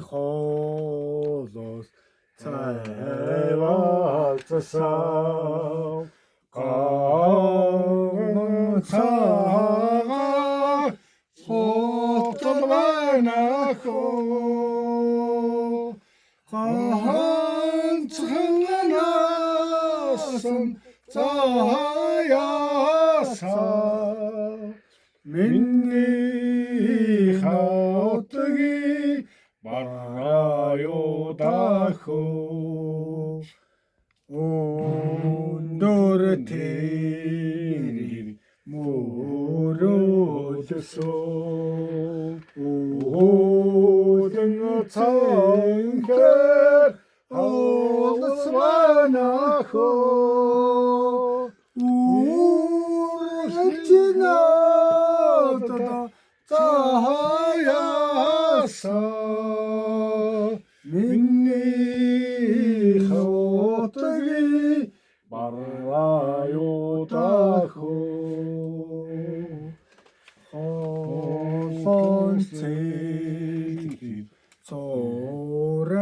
холоос цайваалцсан гавн цагаан хотол байнахоо ганцхан цаяасан миний хаутги бараюудахоо өндөр тэр мөрөөдсөн өөдөн цанхэр олсванахоо үргэлжинада цаяасан миний хаутги бараюудахоо холонцэг цорэдсан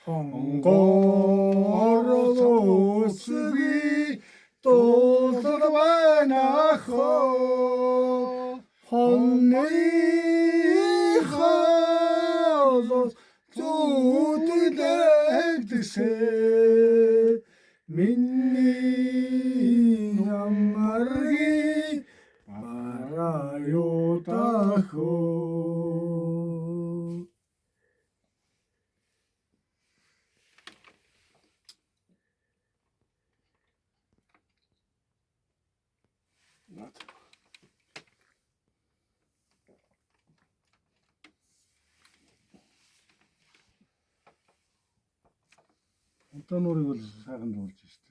хонгоросги тулд байнахоо хонны холос зүудлэгдэсэ миний ямарги бараюудахоо. Одоо нурыг бол сайхан дуулж штэ.